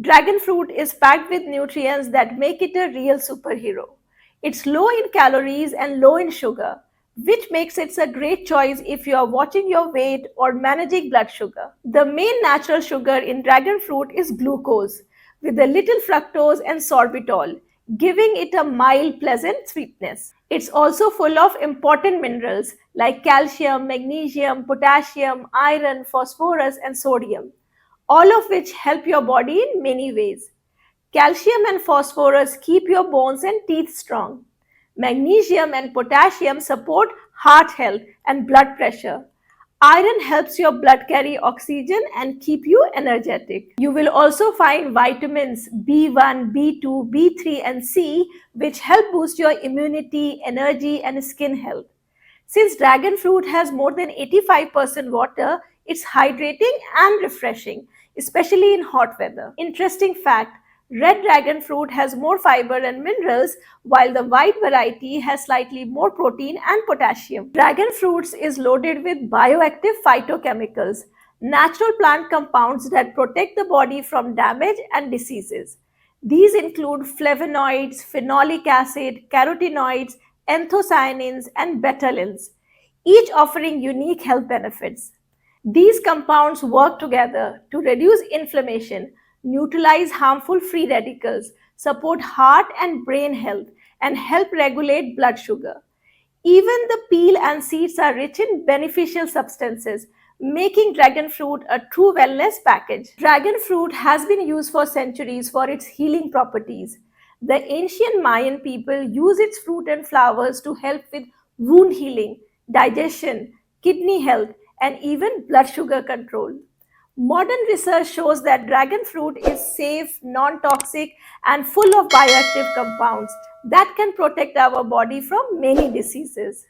Dragon fruit is packed with nutrients that make it a real superhero. It's low in calories and low in sugar, which makes it a great choice if you are watching your weight or managing blood sugar. The main natural sugar in dragon fruit is glucose, with a little fructose and sorbitol, giving it a mild, pleasant sweetness. It's also full of important minerals like calcium, magnesium, potassium, iron, phosphorus, and sodium, all of which help your body in many ways. Calcium and phosphorus keep your bones and teeth strong. Magnesium and potassium support heart health and blood pressure. Iron helps your blood carry oxygen and keep you energetic. You will also find vitamins B1, B2, B3, and C, which help boost your immunity, energy, and skin health. Since dragon fruit has more than 85% water, it's hydrating and refreshing, especially in hot weather. Interesting fact, red dragon fruit has more fiber and minerals, while the white variety has slightly more protein and potassium. Dragon fruits is loaded with bioactive phytochemicals, natural plant compounds that protect the body from damage and diseases. These include flavonoids, phenolic acid, carotenoids, anthocyanins, and betalains, each offering unique health benefits. These compounds work together to reduce inflammation, neutralize harmful free radicals, support heart and brain health, and help regulate blood sugar. Even the peel and seeds are rich in beneficial substances, making dragon fruit a true wellness package. Dragon fruit has been used for centuries for its healing properties. The ancient Mayan people used its fruit and flowers to help with wound healing, digestion, kidney health, and even blood sugar control. Modern research shows that dragon fruit is safe, non toxic, and full of bioactive compounds that can protect our body from many diseases.